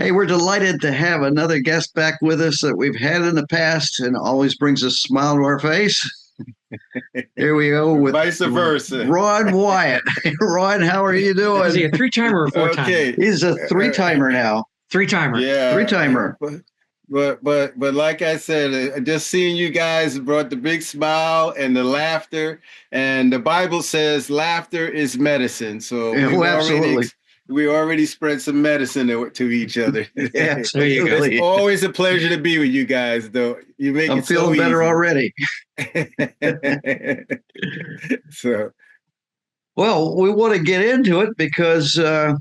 Hey, we're delighted to have another guest back with us that we've had in the past and always brings a smile to our face. Here we go with Vice versa. Ron Wyatt. Ron, how are you Is he a doing? three-timer or a four-timer? Okay. He's a three-timer now. Three-timer. Yeah. Three-timer. But like I said, just seeing you guys brought the big smile and the laughter. And the Bible says laughter is medicine. So Yeah, well, absolutely. we already spread some medicine to each other. Yeah, There you go. It's always a pleasure to be with you guys, though. You make I'm it so feeling better easy. already. So Well, we want to get into it because I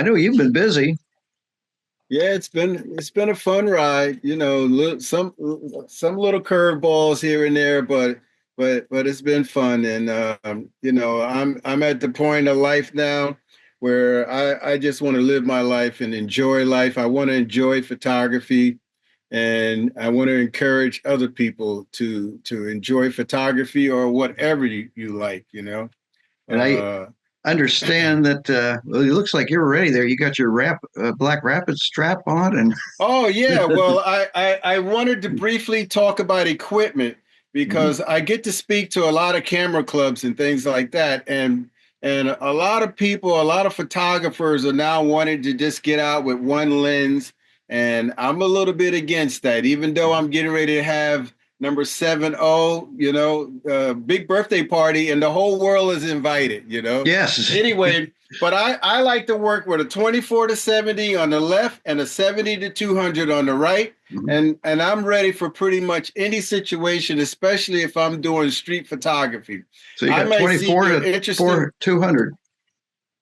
know you've been busy. yeah, it's been a fun ride. Some little curveballs here and there, but it's been fun. And I'm at the point of life now where I just want to live my life and enjoy life. I want to enjoy photography, and I want to encourage other people to enjoy photography or whatever you like. And I understand that well, it looks like you're ready there. You got your black rapid strap on, and Oh yeah, well, I wanted to briefly talk about equipment because I get to speak to a lot of camera clubs and things like that, and a lot of people, a lot of photographers are now wanting to just get out with one lens, and I'm a little bit against that, even though I'm getting ready to have number 70, big birthday party, and the whole world is invited. yes, Anyway, but I like to work with a 24 to 70 on the left and a 70 to 200 on the right. And I'm ready for pretty much any situation, especially if I'm doing street photography. so you I got might 24 see to interesting. 200.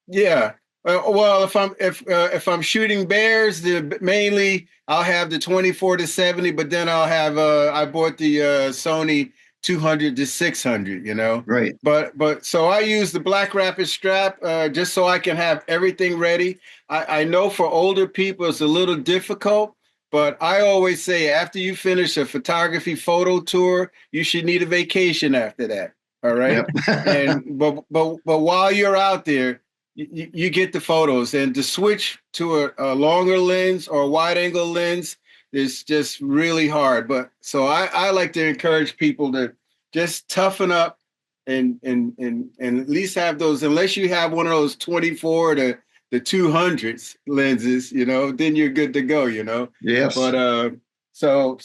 Yeah. Well, if I'm shooting bears, mainly I'll have the 24 to 70, but then I'll have I bought the Sony 200 to 600. Right. But so I use the Black Rapid strap just so I can have everything ready. I know for older people it's a little difficult, but I always say after you finish a photography photo tour, you should need a vacation after that. All right. Yep. And but while you're out there, you get the photos, and to switch to a longer lens or a wide angle lens is just really hard. But so I like to encourage people to just toughen up and at least have those, unless you have one of those 24 to the 200s lenses, then you're good to go. Yes. But so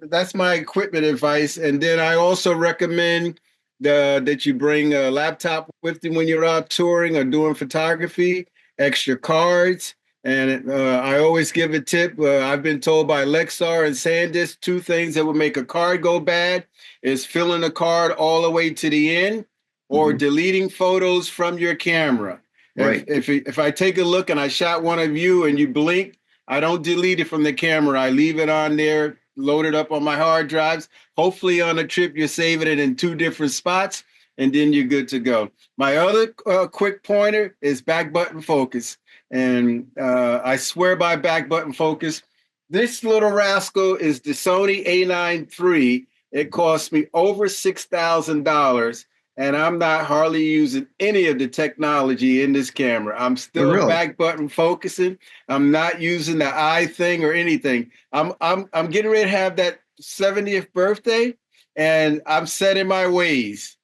that's my equipment advice. And then I also recommend that you bring a laptop with you when you're out touring or doing photography, extra cards. And I always give a tip. I've been told by Lexar and SanDisk, two things that would make a card go bad is filling the card all the way to the end or deleting photos from your camera. Right. If I take a look and I shot one of you and you blink, I don't delete it from the camera. I leave it on there, loaded up on my hard drives. Hopefully on a trip, you're saving it in two different spots, and then you're good to go. My other quick pointer is back button focus. And I swear by back button focus. This little rascal is the Sony A9 III. It cost me over $6,000. And I'm not hardly using any of the technology in this camera. I'm still Really? back button focusing. I'm not using the eye thing or anything. I'm getting ready to have that 70th birthday, and I'm set in my ways,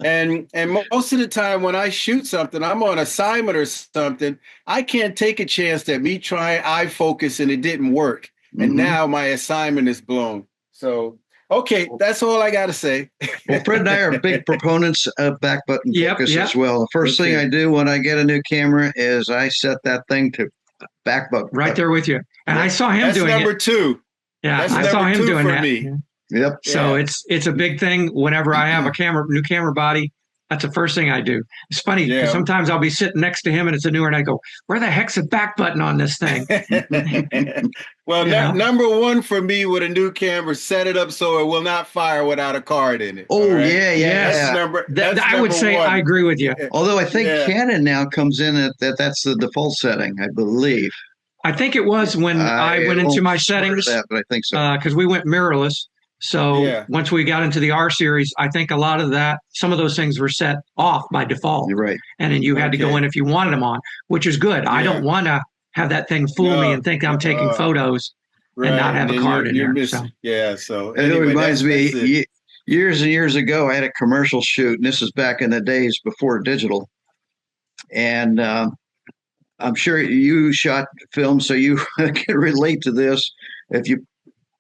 And most of the time when I shoot something, I'm on assignment or something. I can't take a chance that me trying eye focus and it didn't work, and now my assignment is blown. So. Okay, that's all I got to say. Well, Fred and I are big proponents of back button focus Yep. as well. The first thing I do when I get a new camera is I set that thing to back button. Right there with you. And I saw him That's doing number it. two. Yeah, That's I saw number him two doing for that. me. Yep. So Yeah. it's a big thing. Whenever I have a new camera body, that's the first thing I do. It's funny because Yeah. sometimes I'll be sitting next to him and it's a newer, and I go, "Where the heck's the back button on this thing?" Well, Yeah. number one for me with a new camera, set it up so it will not fire without a card in it. Oh, all right? yeah. That's I would number say one. I agree with you. Although I think Yeah. Canon now comes in at that's the default setting, I believe. I think it was when I went into my settings that, but I think so. because we went mirrorless. So Yeah. once we got into the R series, I think a lot of some of those things were set off by default. You're right. And then you had to go Okay. in if you wanted them on, which is good. I Yeah. don't want to have that thing fool me and think I'm taking photos and not have a card in there. Missing. So and anyway, it reminds me, years and years ago, I had a commercial shoot, and this is back in the days before digital. And I'm sure you shot film, so you can relate to this. If you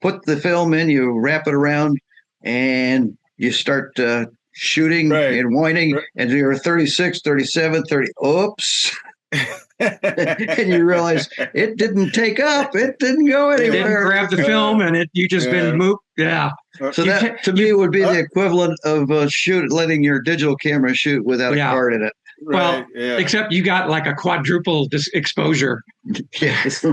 put the film in, you wrap it around, and you start shooting and winding, and you're 36, 37, 30. Oops. And you realize it didn't take up. It didn't go anywhere. It didn't grab the film, and you just been moved. Yeah. So that to me would be the equivalent of letting your digital camera shoot without a card in it. Except you got like a quadruple exposure. Yes.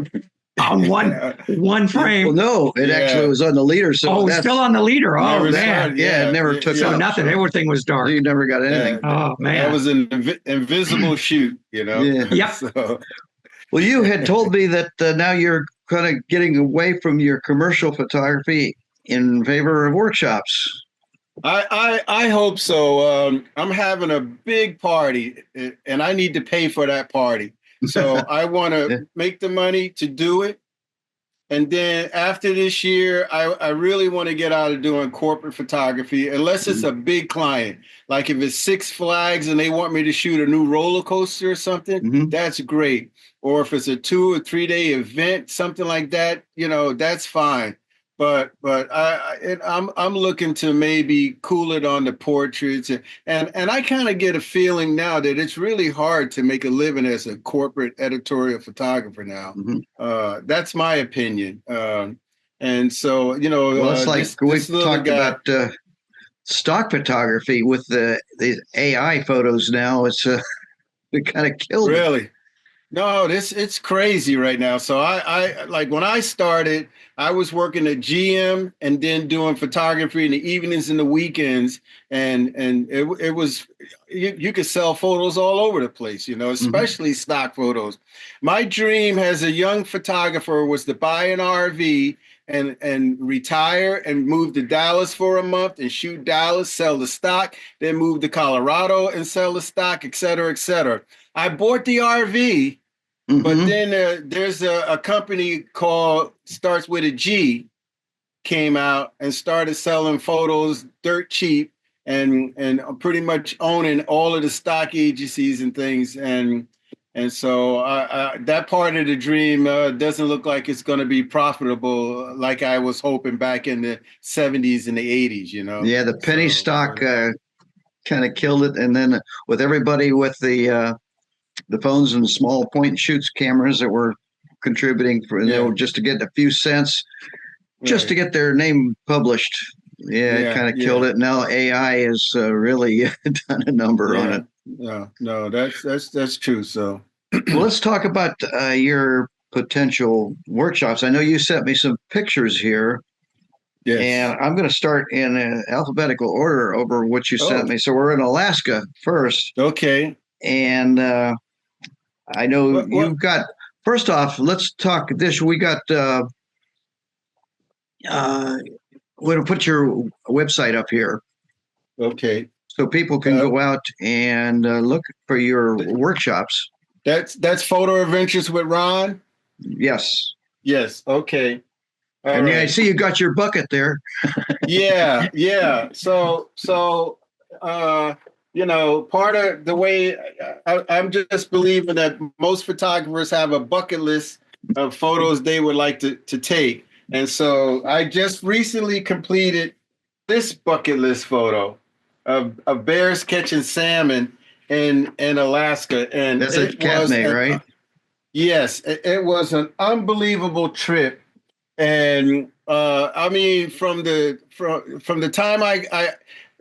On one frame. Well, no, it actually was on the leader. So it's still on the leader. Oh man, it never took so up. nothing. Everything was dark. You never got anything. Oh man, that was an invisible shoot. Yeah. Yep. So. Well, you had told me that now you're kind of getting away from your commercial photography in favor of workshops. I hope so. I'm having a big party, and I need to pay for that party. So I want to make the money to do it. And then after this year, I really want to get out of doing corporate photography, unless it's a big client. Like if it's Six Flags and they want me to shoot a new roller coaster or something, that's great. Or if it's a 2 or 3 day event, something like that, that's fine. But I'm looking to maybe cool it on the portraits, and I kind of get a feeling now that it's really hard to make a living as a corporate editorial photographer now. That's my opinion. And so it's like we've talked about stock photography with the AI photos now. It's it kind of killed it. Really. No, it's crazy right now. So I like when I started, I was working at GM and then doing photography in the evenings and the weekends, and it was you could sell photos all over the place, especially stock photos. My dream as a young photographer was to buy an RV and retire and move to Dallas for a month and shoot Dallas, sell the stock, then move to Colorado and sell the stock, et cetera, et cetera. I bought the RV. But then there's a company starts with a G, came out and started selling photos dirt cheap and pretty much owning all of the stock agencies and things. And so that part of the dream doesn't look like it's going to be profitable like I was hoping back in the 70s and the 80s, Yeah, the penny stock kind of killed it. And then with everybody with the phones and the small point and shoots cameras that were contributing just to get a few cents, just to get their name published. It kind of killed it. Now AI has really done a number on it. No, that's true. So well, let's talk about your potential workshops. I know you sent me some pictures here. Yes. And I'm going to start in alphabetical order over what you sent me. So we're in Alaska first. Okay. And I know you've got, first off, let's talk this. We got, we're going to put your website up here. Okay. So people can go out and look for your workshops. That's Photo Adventures with Ron? Yes. Yes. Okay. And I see you got your bucket there. Yeah. So part of the way I'm just believing that most photographers have a bucket list of photos they would like to take. And so I just recently completed this bucket list photo of bears catching salmon in Alaska. And that's a Katmai, right? Yes, it was an unbelievable trip. And I mean, from the time I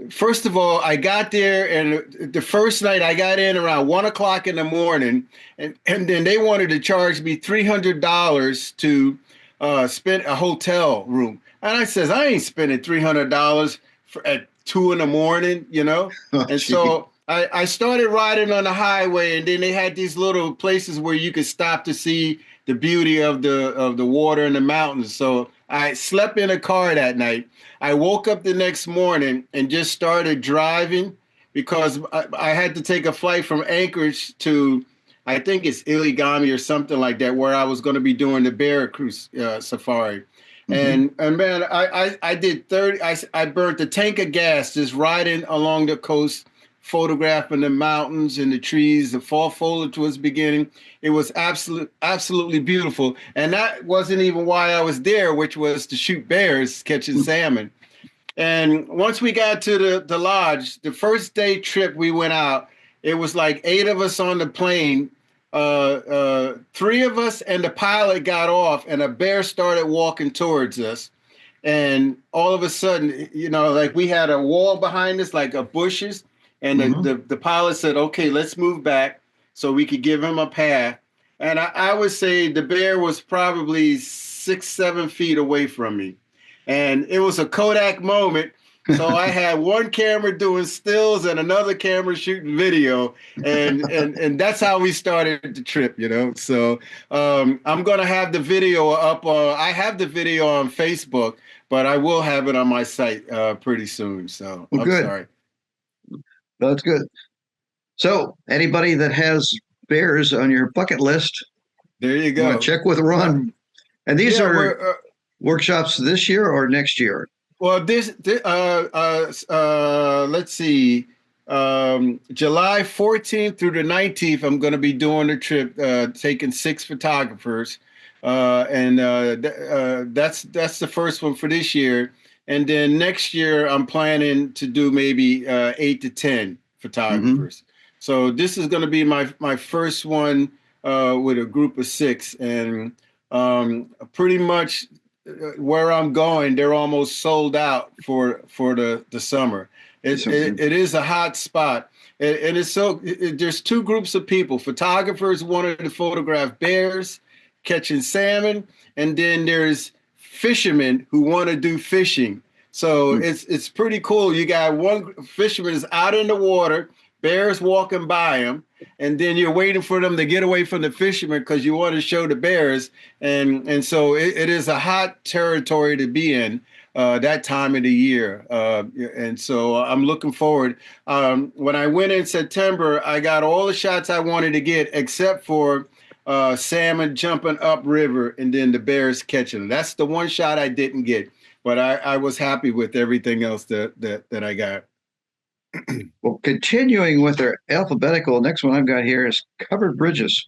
first of all, I got there, and the first night I got in around 1 o'clock in the morning, and then they wanted to charge me $300 to spend a hotel room. And I says, I ain't spending $300 at 2 in the morning, Oh, and so I started riding on the highway, and then they had these little places where you could stop to see the beauty of the water and the mountains. So I slept in a car that night. I woke up the next morning and just started driving because I had to take a flight from Anchorage to I think it's Iligami or something like that, where I was going to be doing the bear cruise safari. Mhm. And man, I did 30. I burnt a tank of gas just riding along the coast, photographing the mountains and the trees. The fall foliage was beginning. It was absolutely beautiful. And that wasn't even why I was there, which was to shoot bears catching salmon. And once we got to the lodge, the first day trip we went out, it was like 8 of us on the plane. 3 of us and the pilot got off, and a bear started walking towards us. And all of a sudden, like we had a wall behind us, like a bushes. And Mhm. the pilot said, "Okay, let's move back so we could give him a path." And I would say the bear was probably 6, 7 feet away from me. And it was a Kodak moment. So I had one camera doing stills and another camera shooting video, and that's how we started the trip. So I'm gonna have the video up. I have the video on Facebook, but I will have it on my site pretty soon. So Well, I'm good. sorry. That's good. So, anybody that has bears on your bucket list, There you you want to go. check with Uh, Ron. And these yeah, are we're workshops this year or next year? Well, let's see, July 14th through the 19th, I'm going to be doing a trip, taking 6 photographers, and that's the first one for this year. And then next year, I'm planning to do maybe 8 to 10 Mm-hmm. photographers. So this is going to be my first one with a group of 6, and pretty much where I'm going, they're almost sold out for the summer. It is a hot spot, and it's there's 2 groups of people: photographers wanting to photograph bears catching salmon, and then there's fishermen who want to do fishing. So it's pretty cool. You got one fisherman is out in the water, bears walking by him, and then you're waiting for them to get away from the fishermen because you want to show the bears. And so it is a hot territory to be in that time of the year. And so I'm looking forward. When I went in September, I got all the shots I wanted to get except for salmon jumping upriver and then the bears catching them. That's the one shot I didn't get, but I was happy with everything else that I got. Well, continuing with our alphabetical, next one I've got here is covered bridges.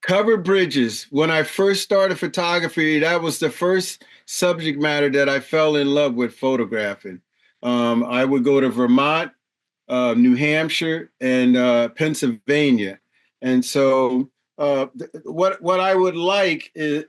Covered bridges. When I first started photography, that was the first subject matter that I fell in love with photographing. I would go to Vermont, New Hampshire, and Pennsylvania. And so, what I would like is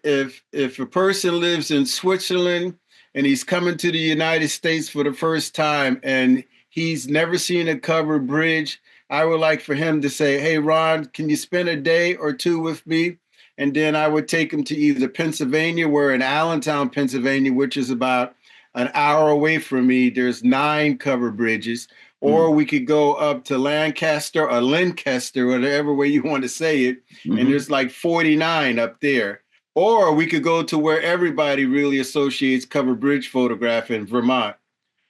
if a person lives in Switzerland and he's coming to the United States for the first time and he's never seen a covered bridge, I would like for him to say, "Hey, Ron, can you spend a day or two with me?" And then I would take him to either Pennsylvania, where in Allentown, Pennsylvania, which is about an hour away from me, there's 9 covered bridges. Or we could go up to Lancaster or Lancaster, whatever way you want to say it, and Mm-hmm. there's like 49 up there. Or we could go to where everybody really associates covered bridge photograph in Vermont,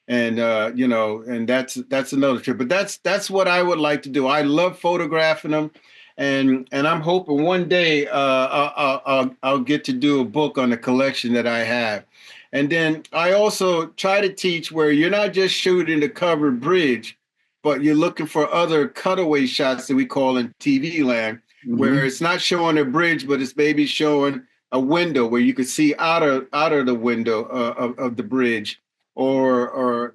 and and that's another trip. But that's what I would like to do. I love photographing them, and I'm hoping one day I'll get to do a book on the collection that I have. And then I also try to teach where you're not just shooting the covered bridge, but you're looking for other cutaway shots that we call in TV land, where Mm-hmm. it's not showing a bridge, but it's maybe showing a window where you could see out of the window of the bridge, or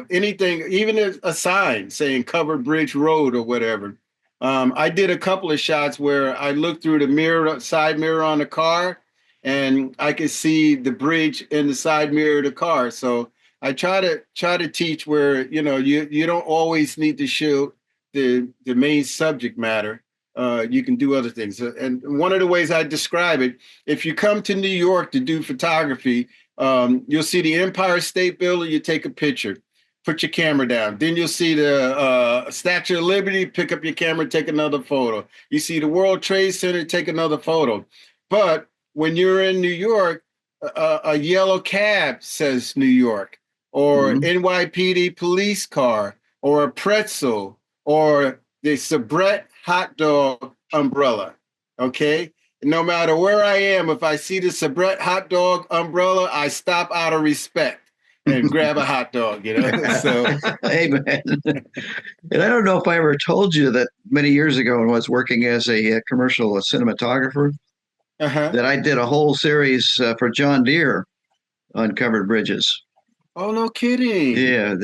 anything, even a sign saying covered bridge road or whatever. I did a couple of shots where I looked through the mirror, side mirror on the car, and I could see the bridge in the side mirror of the car. So I try to teach where you don't always need to show the main subject matter. You can do other things. And one of the ways I describe it, if you come to New York to do photography, you'll see the Empire State Building, you take a picture, put your camera down. Then you'll see the Statue of Liberty, pick up your camera, take another photo. You see the World Trade Center, take another photo. But when you're in New York, a yellow cab says New York, or Mm-hmm. NYPD police car, or a pretzel, or the Sabrett hot dog umbrella. Okay. No matter where I am, if I see the Sabrett hot dog umbrella, I stop out of respect and grab a hot dog, you know. So, Amen. And I don't know if I ever told you that many years ago when I was working as a commercial cinematographer, uh-huh. that I did a whole series for John Deere on covered bridges. Oh, no kidding. Yeah,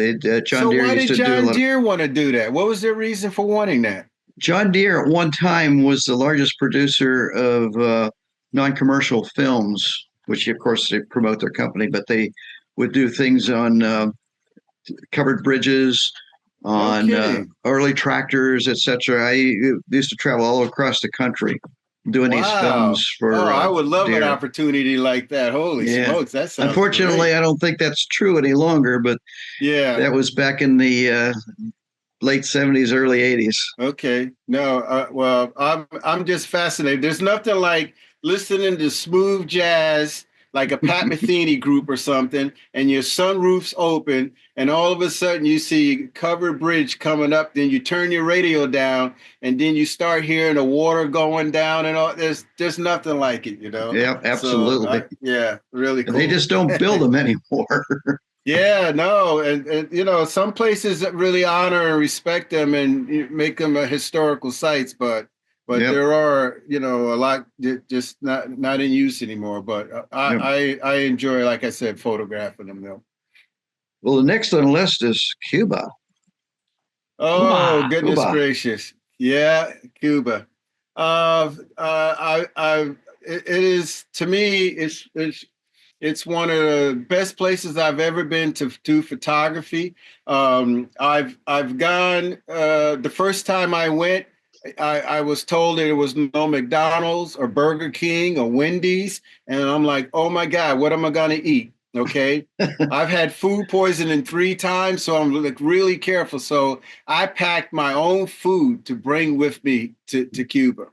John So Deere why used did to do a John lot of. Deere want to do that? What was their reason for wanting that? John Deere at one time was the largest producer of non-commercial films, which of course they promote their company, but they would do things on covered bridges, No on kidding. early tractors, etc. I used to travel all across the country doing these Wow. films Oh, for I would love an Deere. opportunity like that. Holy Yeah. smokes, that sounds Unfortunately, great. I don't think that's true any longer, but Yeah. that was back in the late 70s, early 80s. Okay. No, well, I'm just fascinated. There's nothing like listening to smooth jazz, like a Pat Metheny group or something, and your sunroof's open, and all of a sudden you see covered bridge coming up. Then you turn your radio down, and then you start hearing the water going down, and all. There's nothing like it, you know. Yeah, So, absolutely. yeah, really And they cool. just don't build them anymore. Yeah, no, and you know, some places that really honor and respect them and make them a historical sites, but Yep. there are, you know, a lot just not in use anymore. But Yep. I enjoy, like I said, photographing them though. Well, the next on the list is Cuba. Oh, Cuba. goodness Cuba. gracious. Yeah, Cuba. I it is to me, it's one of the best places I've ever been to do photography. I've gone the first time I went, I was told that there was no McDonald's or Burger King or Wendy's, and I'm like, oh my God, what am I gonna eat? Okay. I've had food poisoning 3 times, so I'm like really careful. So I packed my own food to bring with me to Cuba.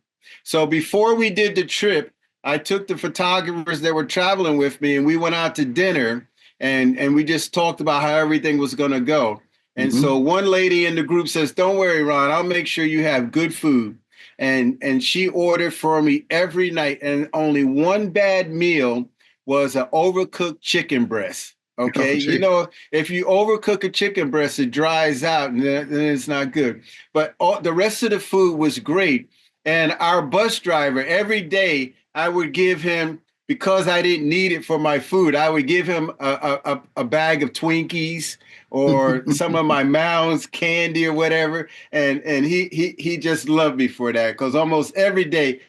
So before we did the trip, I took the photographers that were traveling with me and we went out to dinner and we just talked about how everything was going to go. And Mm-hmm. so one lady in the group says, "Don't worry, Ron, I'll make sure you have good food." And she ordered for me every night and only one bad meal was an overcooked chicken breast. Oh, Okay, you gee. know, if you overcook a chicken breast, it dries out and then it's not good. But the rest of the food was great. And our bus driver, every day, I would give him, because I didn't need it for my food, I would give him a bag of Twinkies or some of my Mounds candy or whatever. And he just loved me for that because almost every day,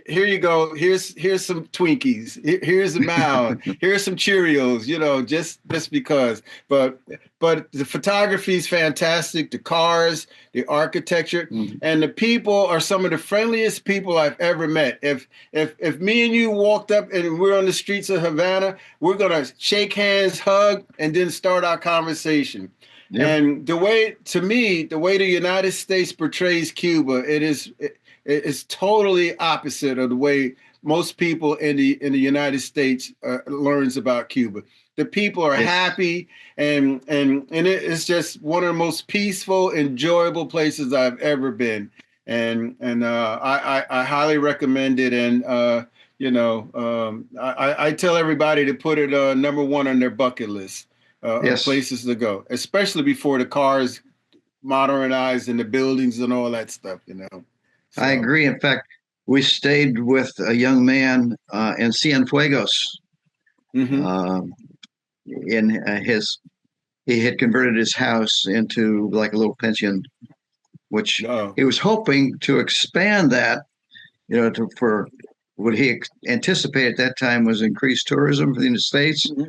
here you go. Here's some Twinkies. Here's a Mound. Here's some Cheerios. You know, just because. But the photography is fantastic. The cars, the architecture, Mm-hmm. and the people are some of the friendliest people I've ever met. If me and you walked up and we're on the streets of Havana, we're gonna shake hands, hug, and then start our conversation. Yep. And the way, to me, the way the United States portrays Cuba, it's totally opposite of the way most people in the United States learns about Cuba. The people are Yes. happy, and it's just one of the most peaceful, enjoyable places I've ever been. And I highly recommend it. And you know, I tell everybody to put it number one on their bucket list of Yes. places to go, especially before the cars modernized and the buildings and all that stuff. You know. I So, agree. In fact, we stayed with a young man in Cienfuegos. mhm. Um, in he had converted his house into like a little pension, which No. he was hoping to expand that, for what he anticipated at that time was increased tourism for the United States. Mhm.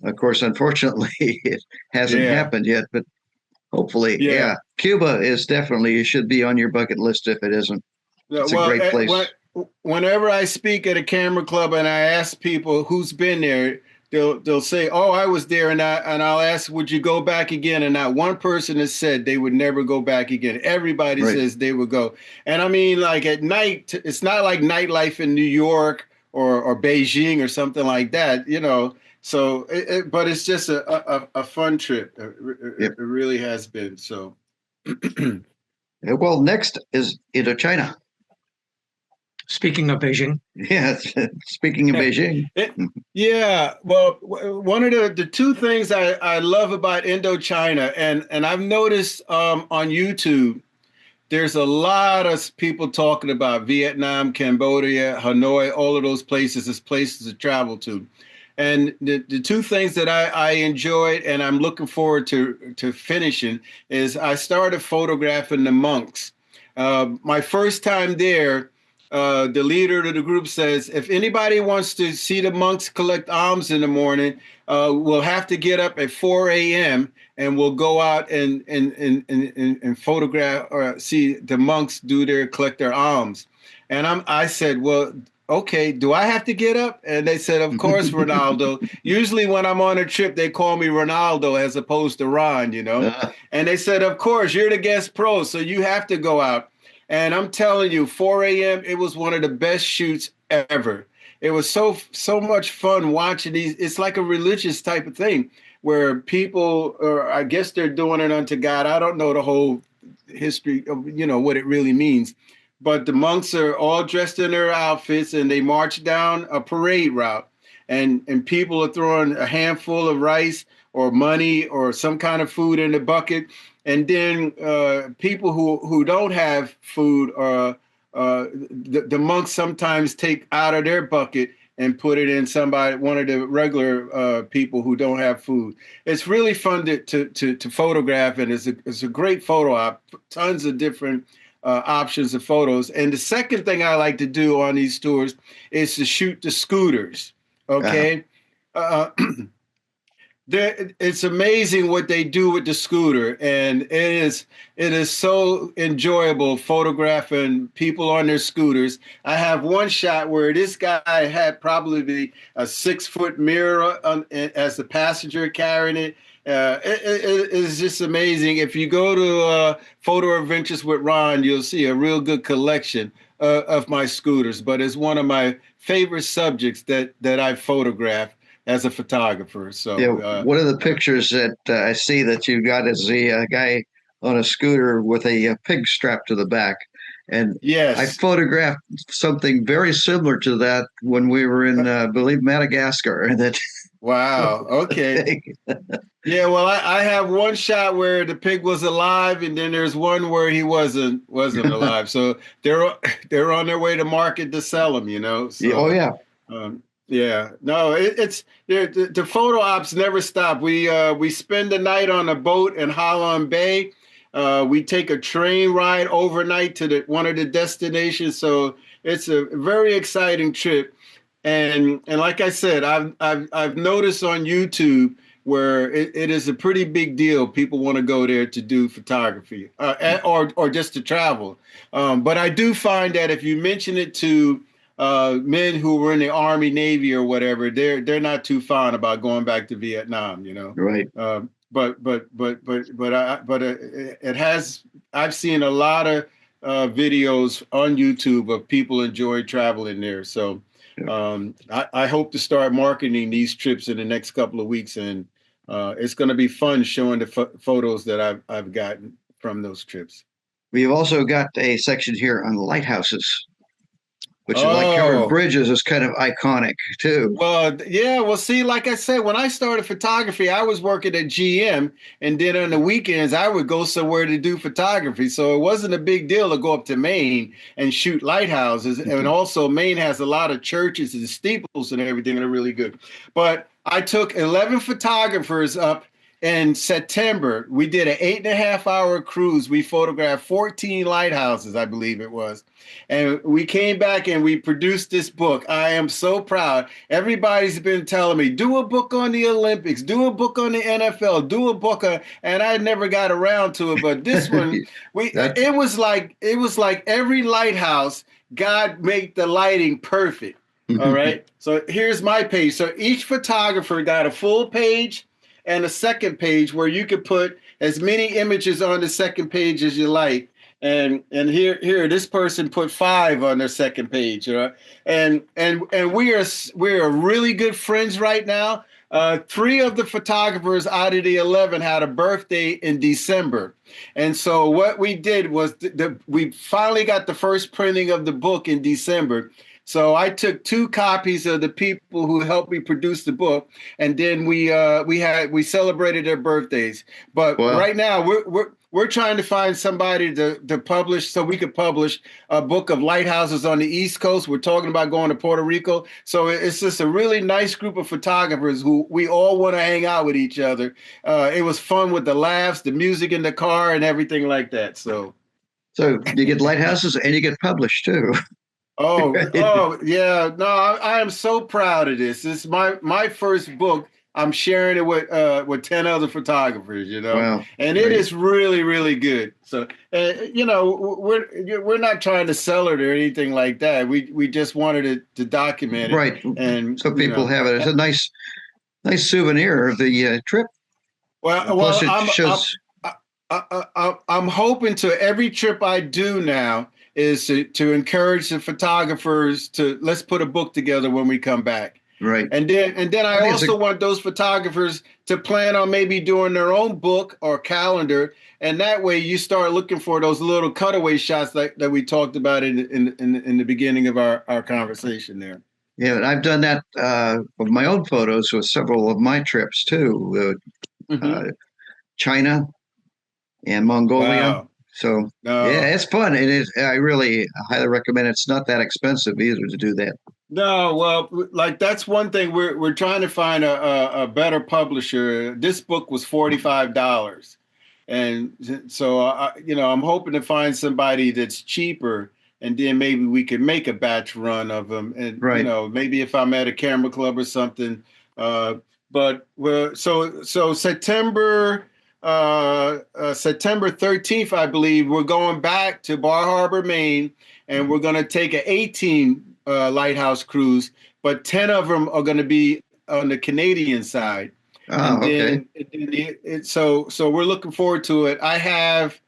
Of course, unfortunately, it hasn't Yeah. happened yet, but hopefully, Yeah. yeah. Cuba is definitely, it should be on your bucket list if it isn't. Yeah, It's a well, great place. whenever I speak at a camera club and I ask people who's been there, they'll say, "Oh, I was there," and I'll ask, "Would you go back again?" And not one person has said they would never go back again. Everybody Right. says they would go. And I mean, like at night, it's not like nightlife in New York or Beijing or something like that, you know. So, but it's just a fun trip. Yep. It really has been. So. Well, next is Indochina. Speaking of Beijing. Yeah, speaking of Beijing. Yeah, well, one of the two things I love about Indochina, and I've noticed on YouTube, there's a lot of people talking about Vietnam, Cambodia, Hanoi, all of those places as places to travel to. And the two things that I enjoyed and I'm looking forward to finishing is I started photographing the monks. My first time there, the leader of the group says, if anybody wants to see the monks collect alms in the morning, we'll have to get up at 4 a.m. and we'll go out and photograph or see the monks collect their alms. And I said, well, okay, do I have to get up? And they said, of course, Ronaldo. Usually when I'm on a trip, they call me Ronaldo as opposed to Ron, you know. And they said, of course, you're the guest pro, so you have to go out. And I'm telling you, 4 a.m., it was one of the best shoots ever. It was so much fun watching these. It's like a religious type of thing where people, or I guess they're doing it unto God. I don't know the whole history of, what it really means. But the monks are all dressed in their outfits and they march down a parade route. And people are throwing a handful of rice or money or some kind of food in the bucket. And then people who don't have food, the monks sometimes take out of their bucket and put it in one of the regular people who don't have food. It's really fun to photograph, and it's a great photo op. Tons of different options of photos. And the second thing I like to do on these tours is to shoot the scooters. Okay. It's amazing what they do with the scooter, and it is so enjoyable photographing people on their scooters. I have one shot where this guy had probably a 6-foot mirror as the passenger carrying it. It is just amazing. If you go to Photo Adventures with Ron, you'll see a real good collection of my scooters. But it's one of my favorite subjects that I've photographed as a photographer. So yeah, one of the pictures that I see that you got is the guy on a scooter with a pig strapped to the back. And yes, I photographed something very similar to that when we were in, I believe, Madagascar. That wow. Okay. Yeah, well, I have one shot where the pig was alive, and then there's one where he wasn't alive. So they're on their way to market to sell them, So, oh yeah. Yeah, no, it's the photo ops never stop. We spend the night on a boat in Halong Bay. We take a train ride overnight to one of the destinations. So it's a very exciting trip. And like I said, I've noticed on YouTube where it is a pretty big deal. People want to go there to do photography or just to travel. But I do find that if you mention it to men who were in the Army, Navy, or whatever, they're not too fond about going back to Vietnam, Right. But it has. I've seen a lot of videos on YouTube of people enjoy traveling there. So I hope to start marketing these trips in the next couple of weeks, and it's going to be fun showing the photos that I've gotten from those trips. We've also got a section here on lighthouses, which is like covered bridges is kind of iconic too. Well, yeah. Well, see, like I said, when I started photography, I was working at GM, and then on the weekends I would go somewhere to do photography. So it wasn't a big deal to go up to Maine and shoot lighthouses. And also Maine has a lot of churches and steeples and everything that are really good. But I took 11 photographers up in September. We did an 8.5-hour cruise. We photographed 14 lighthouses, I believe it was. And we came back and we produced this book. I am so proud. Everybody's been telling me, do a book on the Olympics, do a book on the NFL, do a book on, and I never got around to it. But this one, it was like every lighthouse, God made the lighting perfect. All right. So here's my page. So each photographer got a full page and a second page where you could put as many images on the second page as you like. And here, this person put 5 on their second page, and we are really good friends right now. Three of the photographers out of the 11 had a birthday in December. And so what we did was we finally got the first printing of the book in December. So I took 2 copies of the people who helped me produce the book, and then we celebrated their birthdays. But Well, right now we're trying to find somebody to publish so we could publish a book of lighthouses on the East Coast. We're talking about going to Puerto Rico. So it's just a really nice group of photographers who we all want to hang out with each other. It was fun with the laughs, the music in the car, and everything like that. So you get lighthouses and you get published too. oh yeah. No, I am so proud of this. This is my first book. I'm sharing it with 10 other photographers, Wow, and it great. is really, really good. So, we're not trying to sell it or anything like that. We just wanted to document it, Right. and So people have it. It's a nice souvenir of the trip. Plus, well, it shows. I'm hoping to every trip I do now is to encourage the photographers to let's put a book together when we come back. Right. And then I also want those photographers to plan on maybe doing their own book or calendar, and that way you start looking for those little cutaway shots that we talked about in the beginning of our conversation there. Yeah, and I've done that with my own photos with several of my trips too. Mm-hmm. China and Mongolia. Wow. So No. yeah, it's fun. It is. I really highly recommend. It's not that expensive either to do that. No, well, like that's one thing we're trying to find a better publisher. This book was $45, and so I'm hoping to find somebody that's cheaper, and then maybe we can make a batch run of them, and Right. maybe if I'm at a camera club or something. But so September 13th, I believe, we're going back to Bar Harbor, Maine, and we're going to take an 18 lighthouse cruise, but 10 of them are going to be on the Canadian side. Oh, okay. So we're looking forward to it. I have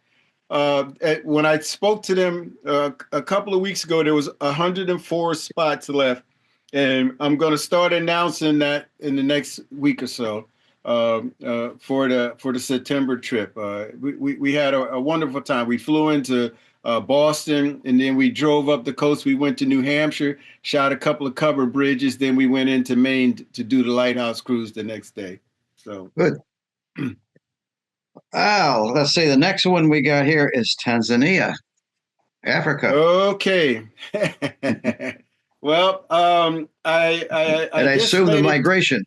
when I spoke to them a couple of weeks ago, there was 104 spots left, and I'm going to start announcing that in the next week or so for the September trip. We had a wonderful time. We flew into Boston, and then we drove up the coast. We went to New Hampshire, shot a couple of covered bridges. Then we went into Maine to do the lighthouse cruise the next day. So good. Oh, let's see. The next one we got here is Tanzania, Africa. Okay. Well, I assume the migration.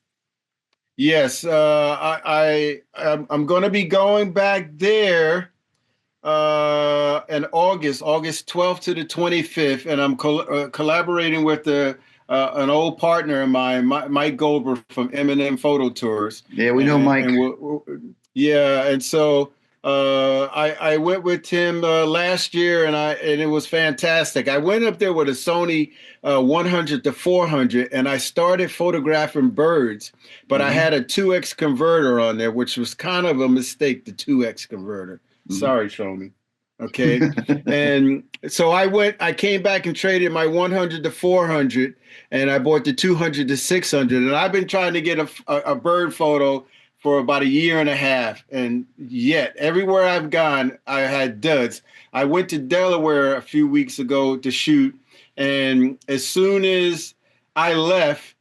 Yes, I'm going to be going back there in August 12th to the 25th, and I'm collaborating with an old partner of mine, Mike Goldberg from M&M Photo Tours. Yeah, we know Mike. And so I went with him last year, and it was fantastic. I went up there with a Sony 100 to 400, and I started photographing birds, but I had a 2x converter on there, which was kind of a mistake. The 2x converter. Sorry, Shomi. Okay. And so I came back and traded my 100 to 400, and I bought the 200 to 600. And I've been trying to get a bird photo for about a year and a half. And yet everywhere I've gone, I had duds. I went to Delaware a few weeks ago to shoot. And as soon as I left,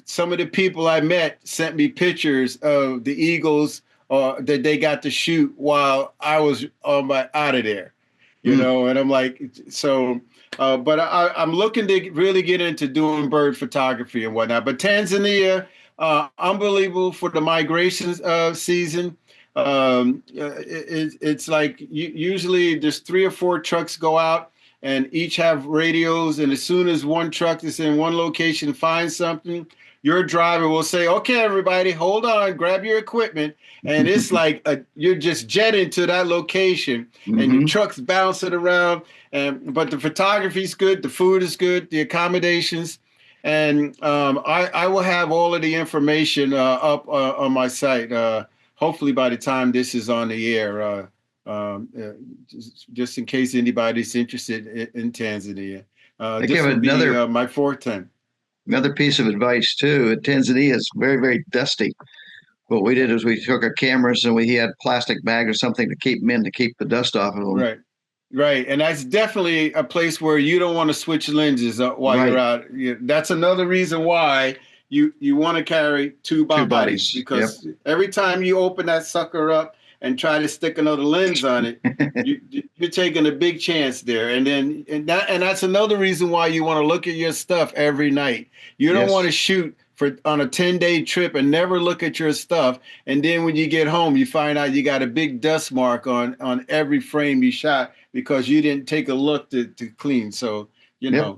some of the people I met sent me pictures of the eagles that they got to shoot while I was out of there, and I'm like, so, but I'm looking to really get into doing bird photography and whatnot. But Tanzania, unbelievable for the migration season. It's like usually there's 3 or 4 trucks go out and each have radios. And as soon as one truck is in one location finds something, your driver will say, okay, everybody, hold on, grab your equipment. And it's like you're just jetting to that location and your truck's bouncing around. But the photography's good, the food is good, the accommodations. And I will have all of the information up on my site, hopefully by the time this is on the air, just in case anybody's interested in Tanzania. This will be my 4th time. Another piece of advice too, Tanzania is very, very dusty. What we did is we took our cameras and we had plastic bag or something to keep them in to keep the dust off of them. Right. Right. And that's definitely a place where you don't want to switch lenses while you're Right. out. That's another reason why you want to carry two Two bodies, bodies. because every time you open that sucker up and try to stick another lens on it, you're taking a big chance there. And that's another reason why you want to look at your stuff every night. You don't Yes. want to shoot on a 10-day trip and never look at your stuff. And then when you get home, you find out you got a big dust mark on every frame you shot because you didn't take a look to clean. So, Yep.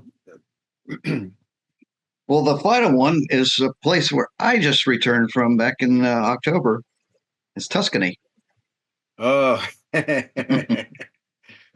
Well, the final one is a place where I just returned from back in October. It's Tuscany. Oh,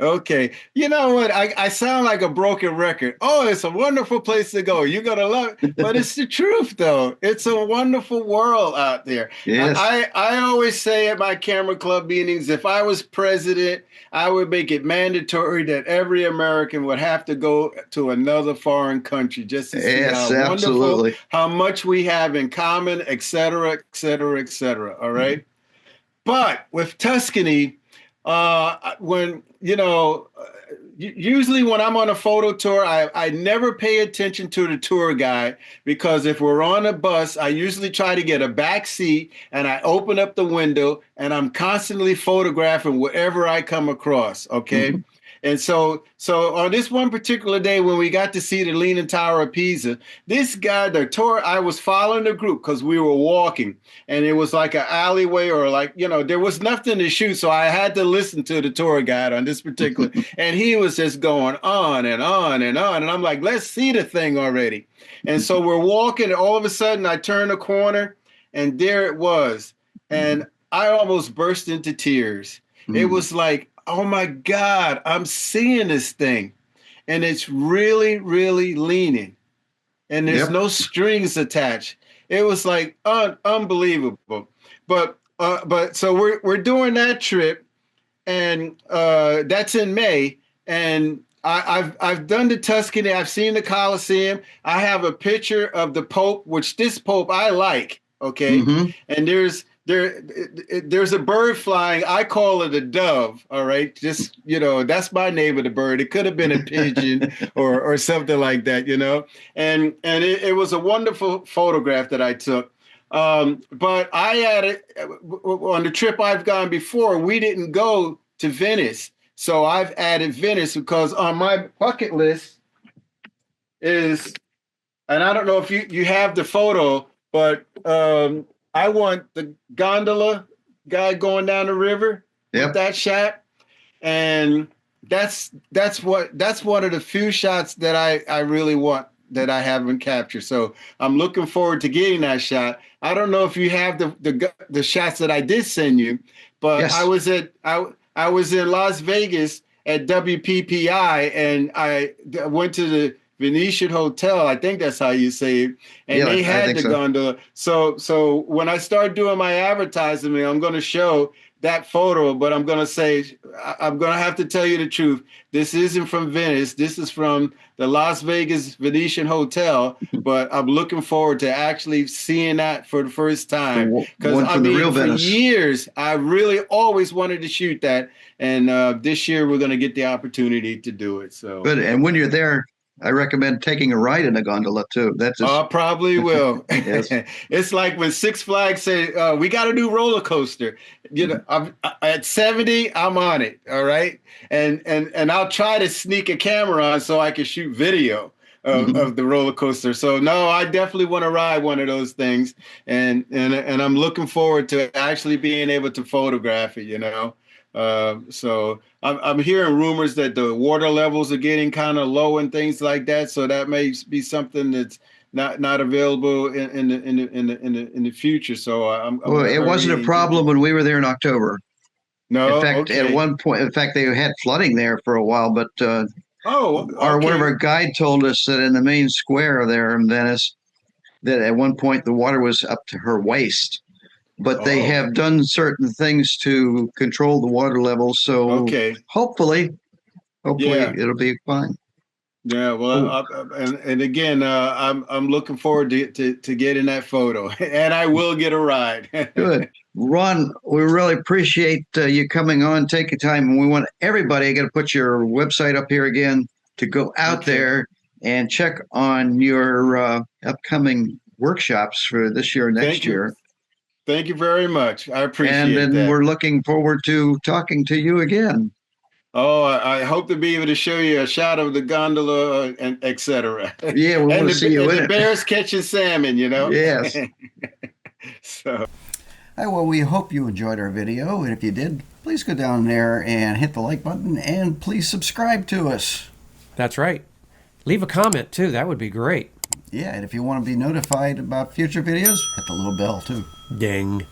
okay. You know what? I sound like a broken record. Oh, it's a wonderful place to go. You're gonna love it. But it's the truth, though. It's a wonderful world out there. Yes. I always say at my camera club meetings, if I was president, I would make it mandatory that every American would have to go to another foreign country just to see Yes, how absolutely. wonderful, how much we have in common, et cetera, et cetera, et cetera. All right. But with Tuscany, when usually when I'm on a photo tour, I never pay attention to the tour guide, because if we're on a bus, I usually try to get a back seat and I open up the window and I'm constantly photographing whatever I come across. Okay. Mhm. And so on this one particular day when we got to see the Leaning Tower of Pisa, this guy, the tour, I was following the group because we were walking, and it was like an alleyway, or like, there was nothing to shoot. So I had to listen to the tour guide on this particular, and he was just going on and on and on. And I'm like, let's see the thing already. And so we're walking, and all of a sudden I turn a corner and there it was. And I almost burst into tears. It was like, oh my God, I'm seeing this thing. And it's really, really leaning. And there's Yep. no strings attached. It was like unbelievable. But so we're doing that trip, and that's in May. And I've done the Tuscany. I've seen the Colosseum. I have a picture of the Pope, which this Pope I like. Okay, Mhm. and there's a bird flying. I call it a dove. All right, just that's my name of the bird. It could have been a pigeon or something like that. And it was a wonderful photograph that I took. But I added on the trip I've gone before, we didn't go to Venice. So I've added Venice because on my bucket list is, and I don't know if you have the photo, but I want the gondola guy going down the river with Yep. that shot. And that's one of the few shots that I really want, that I haven't captured. So I'm looking forward to getting that shot. I don't know if you have the shots that I did send you, but Yes. I was in Las Vegas at WPPI, and I went to the Venetian Hotel. I think that's how you say it. And Yeah, they I had think the so. gondola. So when I start doing my advertising, I'm going to show that photo, but I'm going to say, I'm going to have to tell you the truth. This isn't from Venice. This is from the Las Vegas Venetian Hotel, but I'm looking forward to actually seeing that for the first time. Because One from the real for Venice. years, I really always wanted to shoot that. And this year we're going to get the opportunity to do it. So Good. And when you're there, I recommend taking a ride in a gondola too. That's just, I probably will. Yes. It's like when Six Flags say, we got a new roller coaster. At 70, I'm on it. All right. And I'll try to sneak a camera on so I can shoot video of the roller coaster. So no, I definitely want to ride one of those things. And I'm looking forward to actually being able to photograph it. So I'm hearing rumors that the water levels are getting kind of low and things like that. So that may be something that's not available in the future. So I'm well, gonna it wasn't a hurry and problem when we were there in October. No, In fact, okay. at one point, in fact, they had flooding there for a while, but Oh, one of okay. our guide told us that in the main square there in Venice, that at one point the water was up to her waist. But they Oh, have done certain things to control the water level, so okay. hopefully Yeah. it'll be fine. Yeah, well, and again, I'm looking forward to getting that photo, and I will get a ride. Good. Ron, we really appreciate you coming on, taking time. And we want everybody, I got to put your website up here again, to go out there and check on your upcoming workshops for this year, next year. Thank you very much. I appreciate and then that. we're looking forward to talking to you again. Oh, I hope to be able to show you a shot of the gondola and etc. Yeah, we want to see you in the it. bears catching salmon, you know? Yes. So. Well, we hope you enjoyed our video, and if you did, please go down there and hit the like button, and please subscribe to us. That's right. Leave a comment, too. That would be great. Yeah, and if you want to be notified about future videos, hit the little bell, too. Ding.